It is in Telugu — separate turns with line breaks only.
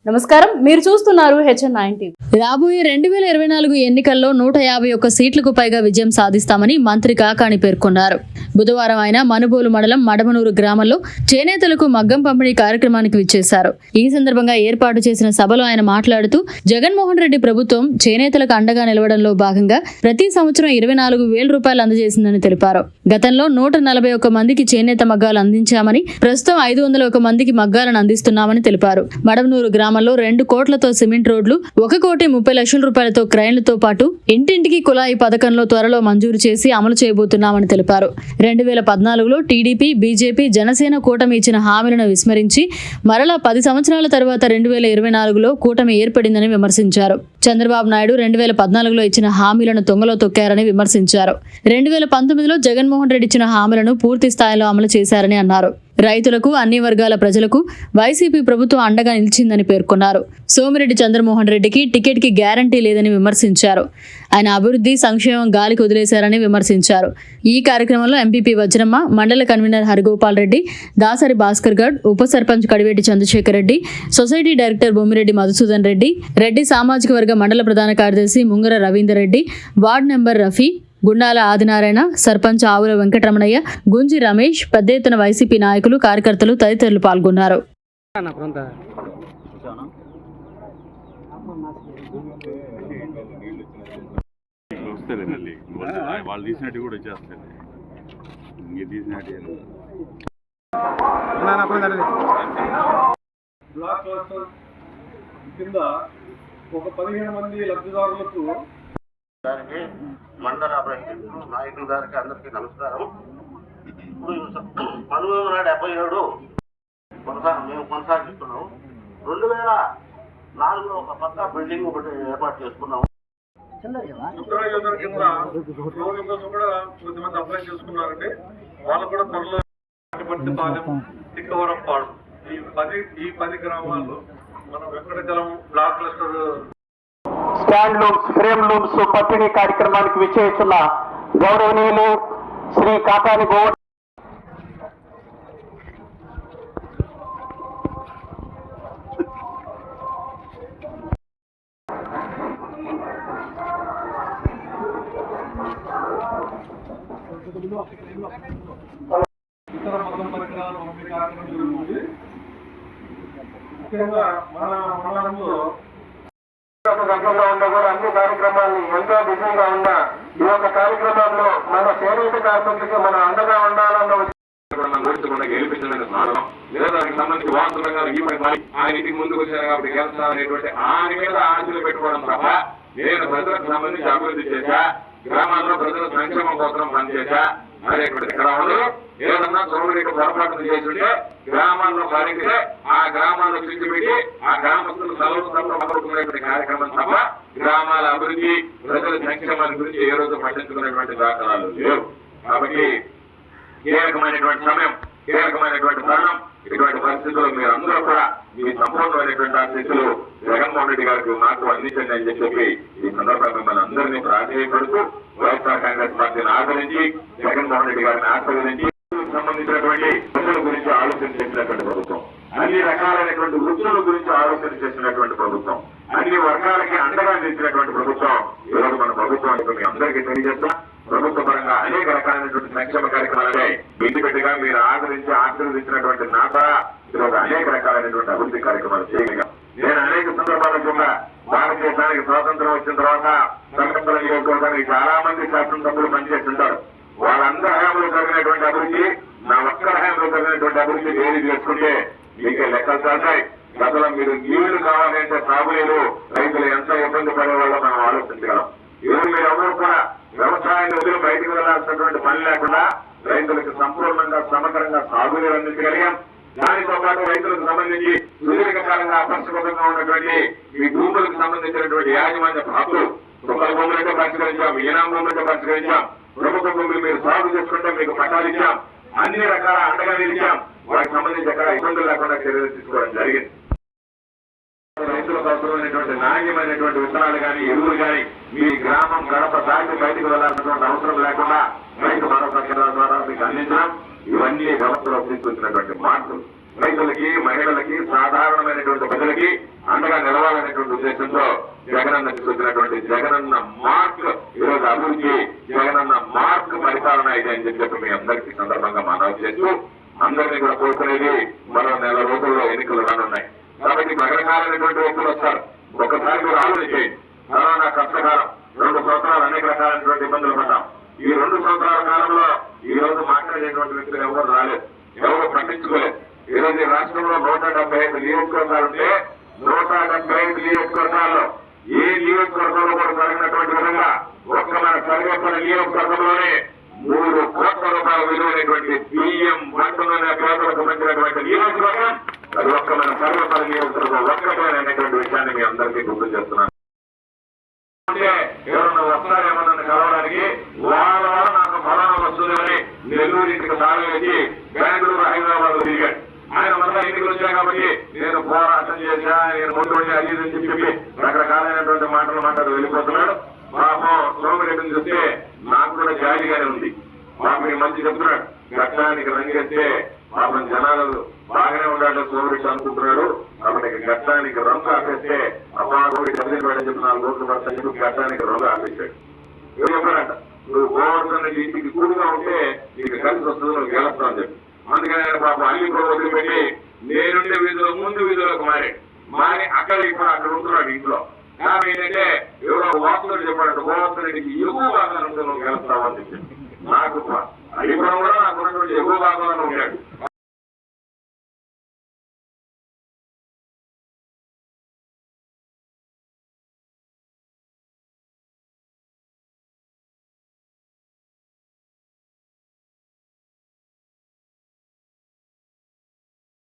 నమస్కారం, మీరు చూస్తున్నారు HN9 రాబోయే 2024 ఎన్నికల్లో 151 సీట్లకు పైగా విజయం సాధిస్తామని మంత్రి కాకాణి పేర్కొన్నారు. బుధవారం ఆయన మనుబోలు మండలం మడమనూరు గ్రామంలో చేనేతలకు మగ్గం పంపిణీ కార్యక్రమానికి విచ్చేశారు. ఈ సందర్భంగా ఏర్పాటు చేసిన సభలో ఆయన మాట్లాడుతూ జగన్మోహన్ రెడ్డి ప్రభుత్వం చేనేతలకు అండగా నిలవడంలో భాగంగా ప్రతి సంవత్సరం 24,000 రూపాయలు అందజేసిందని తెలిపారు. గతంలో 141 మందికి చేనేత మగ్గాలు అందించామని, ప్రస్తుతం 501 మందికి మగ్గాలను అందిస్తున్నామని తెలిపారు. మడమనూరు గ్రామంలో 2 కోట్లతో సిమెంట్ రోడ్లు, 1,30,00,000 రూపాయలతో క్రైన్లతో పాటు ఇంటింటికి కుళాయి పథకంలో త్వరలో మంజూరు చేసి అమలు చేయబోతున్నామని తెలిపారు. 2014లో టీడీపీ, బీజేపీ, జనసేన కూటమి ఇచ్చిన హామీలను విస్మరించి మరలా 10 సంవత్సరాల తర్వాత 2024లో కూటమి ఏర్పడిందని విమర్శించారు. చంద్రబాబు నాయుడు 2014లో ఇచ్చిన హామీలను తొంగలో తొక్కారని విమర్శించారు. 2019లో జగన్మోహన్ రెడ్డి ఇచ్చిన హామీలను పూర్తి స్థాయిలో అమలు చేశారని అన్నారు. రైతులకు, అన్ని వర్గాల ప్రజలకు వైసీపీ ప్రభుత్వం అండగా నిలిచిందని పేర్కొన్నారు. సోమిరెడ్డి చంద్రమోహన్ రెడ్డికి టికెట్కి గ్యారంటీ లేదని విమర్శించారు. ఆయన అభివృద్ధి, సంక్షేమం గాలికి వదిలేశారని విమర్శించారు. ఈ కార్యక్రమంలో ఎంపీపీ వజ్రమ్మ, మండల కన్వీనర్ హరిగోపాల్ రెడ్డి, దాసరి భాస్కర్ గౌడ్, ఉప సర్పంచ్ కడివేటి చంద్రశేఖర్ రెడ్డి, సొసైటీ డైరెక్టర్ బొమ్మిరెడ్డి మధుసూదన్ రెడ్డి, రెడ్డి సామాజిక వర్గ మండల ప్రధాన కార్యదర్శి ముంగర రవీందర్ రెడ్డి, వార్డు నెంబర్ రఫీ, గుండాల ఆదినారాయణ, సర్పంచ్ ఆవుల వెంకటరమణయ్య, గుంజి రమేష్, పెద్ద ఎత్తున వైసీపీ నాయకులు, కార్యకర్తలు తదితరులు పాల్గొన్నారు.
ఒక 15 మంది లబ్ధిదారులకు
గారికి, మండల ప్రెసిడెంట్ నాయకులు గారికి అందరికీ నమస్కారం. ఇప్పుడు 1977 మేము కొనసాగిస్తున్నాం. 2004లో ఒక పక్కా బిల్డింగ్ ఒకటి ఏర్పాటు చేసుకున్నాం.
కూడా కొద్దిమంది అప్లై చేసుకున్నారండి. వాళ్ళు కూడా త్వరలో తిక్కవరంపాడు ఈ 10 గ్రామాల్లో మనం Venkatachalam block cluster
stand looms, frame looms పంపిణీ కార్యక్రమానికి విచ్చేస్తున్న గౌరవనీయులు శ్రీ కాకాని గోవర్ధన్
ఇతర మతం పరికరాలు పంపిణీ కార్యక్రమం జరుగుతుంది. ముఖ్యంగా మన మండలంలో
రంగంలో ఉన్న కూడా అన్ని కార్యక్రమాలు ఎంతో బిజీగా ఉన్న ఈ యొక్క కార్యక్రమంలో మన చేనేత కార్మికులకి మన అండగా ఉండాలన్న
గెలిపించడానికి కారణం లేదా దానికి సంబంధించి వాస్తవంగా ఈ పని ఆయన ఇంటికి ముందుకు వచ్చారు కాబట్టి గెలుస్తారనేటువంటి ఆయన మీద ఆశలు పెట్టుకోవడం తప్ప నేను ప్రజలకు సంబంధించి అభివృద్ధి చేశా, గ్రామాల్లో ప్రజల సంక్షేమం కోసం పనిచేశా అనేటువంటి క్రమంలో ఏదన్నా సౌకర్య పొరపాటు చేస్తుంటే గ్రామాల్లో పాలిస్తే ఆ గ్రామాల్లో శిక్ష పెట్టి ఆ గ్రామస్తులు సలవుకునేటువంటి కార్యక్రమం తప్ప గ్రామాల అభివృద్ధి, ప్రజల సంక్షేమాల గురించి ఏ రోజు పట్టించుకునేటువంటి దాఖలాలు లేవు. కాబట్టి కీలకమైనటువంటి సమయం, కీలకమైనటువంటి తరుణం. ఇటువంటి పరిస్థితుల్లో మీరు అందరూ కూడా మీ సంపూర్ణమైనటువంటి ఆశీస్సులు జగన్మోహన్ రెడ్డి గారికి నాకు అందించండి అని చెప్పి ఈ సందర్భంగా మిమ్మల్ని అందరినీ ప్రాధాన్యపడుతూ వైఎస్ఆర్ కాంగ్రెస్ పార్టీని ఆదరించి జగన్మోహన్ రెడ్డి గారిని ఆశీర్వదించి సంబంధించినటువంటి ప్రజల గురించి ఆలోచన చేసినటువంటి ప్రభుత్వం, అన్ని రకాలైనటువంటి వృత్తుల గురించి ఆలోచన చేసినటువంటి ప్రభుత్వం, అన్ని వర్గాలకి అండగా నిలిచినటువంటి ప్రభుత్వం ఈరోజు మన ప్రభుత్వం మీ అందరికీ తెలియజేస్తాం. ప్రభుత్వ పరంగా అనేక రకాలైనటువంటి సంక్షేమ కార్యక్రమాలనే ఇంటిపెట్టిగా మీరు ఆదరించి ఆశీర్వదించినటువంటి నాట ఈరోజు అనేక రకాలైనటువంటి అభివృద్ధి కార్యక్రమాలు చేయగలిగాం. నేను అనేక సందర్భాల కూడా భారతదేశానికి స్వాతంత్రం వచ్చిన తర్వాత సంకల్పన నియోజకవర్గానికి చాలా మంది శాసనసభ్యులు పనిచేస్తుంటారు. వాళ్ళందరి హయాంలో జరిగినటువంటి అభివృద్ధి, నా ఒక్కరి హయాంలో జరిగినటువంటి అభివృద్ధి ఏది చేసుకుంటే మీకే లెక్కలు చాటాయి. గతంలో మీరు నీళ్లు కావాలంటే సాగులేదు, రైతులు ఎంత ఇబ్బంది పడేవాళ్ళో మనం ఆలోచించగలం. ఈరోజు మీరు ఎవరు కూడా వ్యవసాయాన్ని వదిలి బయటకు వెళ్లాల్సినటువంటి పని లేకుండా రైతులకు సంపూర్ణంగా సమగ్రంగా సాగునీరు అందించగలిగాం. దానితో పాటు రైతులకు సంబంధించి సుదీర్ఘకాలంగా అపరిశుభ్రంగా ఉన్నటువంటి ఈ భూములకు సంబంధించినటువంటి యాజమాన్య హక్కులు, కుక్కల భూములంటే పరిష్కరించాం, ఈనాం భూములంటే పరిష్కరించాం, ప్రభుత్వ భూములు మీరు సాగు చేసుకుంటే మీకు పట్టాలు ఇచ్చాం, అన్ని రకాల అండగా నిలిచాం. వాటికి సంబంధించి ఎక్కడ ఇబ్బందులు లేకుండా చర్యలు తీసుకోవడం జరిగింది. రైతులకు అవసరమైనటువంటి నాణ్యమైనటువంటి విత్తనాలు కానీ, ఎరువులు కానీ మీ గ్రామం గడప దాటి బయటకు వెళ్లాల్సినటువంటి అవసరం లేకుండా రైతు భరోసా కేంద్రాల ద్వారా మీకు అందించడం, ఇవన్నీ వ్యవస్థలో తీసుకొచ్చినటువంటి మార్పులు రైతులకి, మహిళలకి, సాధారణమైనటువంటి ప్రజలకి అండగా నిలవాలనేటువంటి ఉద్దేశంతో జగనన్న తీసుకొచ్చినటువంటి జగనన్న మార్క్ ఈరోజు అభివృద్ధి, జగనన్న మార్క్ పరిపాలన ఇది అని చెప్పి మీ అందరికీ సందర్భంగా మనవి చేస్తూ అందరినీ కూడా కోరుకునేది మరో నెల రోజుల్లో ఎన్నికలు రానున్నాయి. కాబట్టి రకరకాలైనటువంటి వ్యక్తులు వస్తారు. ఒకసారి మీరు ఆలోచన చేయండి. కరోనా కష్టకాలం, 2 సంవత్సరాలు అనేక రకాలైనటువంటి ఇబ్బందులు పడ్డాం. ఈ 2 సంవత్సరాల కాలంలో ఈ రోజు మాట్లాడేటువంటి వ్యక్తులు ఎవరు రాలేదు, ఎవరు పట్టించుకోలేదు. ఈ రోజు ఈ రాష్ట్రంలో 175 నియోజకవర్గాలుంటే 175 నియోజకవర్గాల్లో ఏ నియోజకవర్గంలో కూడా జరిగినటువంటి విధంగా ఒక్క మన సర్వేపల్లి నియోజకవర్గంలోనే 3 కోట్ల రూపాయల విలువైనటువంటి బియ్యం వంటలోనే పేదలకు పంచినటువంటి నియోజకవర్గం అది ఒక్క మన సర్వేపల్లి నియోజకవర్గం ఒక్కటేననేటువంటి విషయాన్ని మీ అందరికీ గుర్తు చేస్తున్నాను. అంటే ఎవరన్నా వస్తారేమన్నా కలవడానికి వాళ్ళ వల్ల నాకు ఫలానా వస్తుందని నెల్లూరు ఇంటికి తాళం వేసి బెంగళూరు, హైదరాబాద్ తిరిగాడు. ఆయన మళ్ళా ఎన్నికలు వచ్చాయి కాబట్టి నేను పోరాటం చేశా, నేను ముందు అది అని చెప్పి రకరకాలైనటువంటి మాటలు వెళ్ళిపోతున్నాడు. పాపం సోమిరెడ్డిని చూస్తే నాకు కూడా జాలిగానే ఉంది. పాపం మంచి చెప్తున్నాడు, ఘట్టానికి రంగేస్తే పాపం జనాలు బాగానే ఉండాలి సోమిరెడ్డి అనుకుంటున్నాడు. కాబట్టి ఘట్టానికి రంగు ఆపేస్తే అమ్మా రోడ్డు చదివినవాడని చెప్పి 4 ఓట్లు పడతాను చెప్పి ఘట్టానికి రంగు ఆపేశాడు. ఎవరు చెప్పారంట, నువ్వు గోవర్ధన్ ఇంటికి కూడుగా ఉంటే నీకు కలిసి వస్తుంది, నువ్వు గెలుస్తావు అని చెప్పి. అందుకని ఆయన పాపం అల్లి కూడా వదిలిపెట్టి నేనుండే వీధిలో ముందు వీధిలోకి మారి అక్కడ ఇప్పుడు అక్కడ ఉంటున్నాడు ఇంట్లో. కానీ ఏంటంటే ఎవరో వాస్తులు చెప్పాడంటే గోవర్ధనుడికి ఎగువ భాగాన్ని ఉంటే నువ్వు గెలుస్తావు అని చెప్పి. నాకు అల్లిపురం కూడా నాకు ఉన్నటువంటి ఎగువ భాగంలో ఉంటాడు.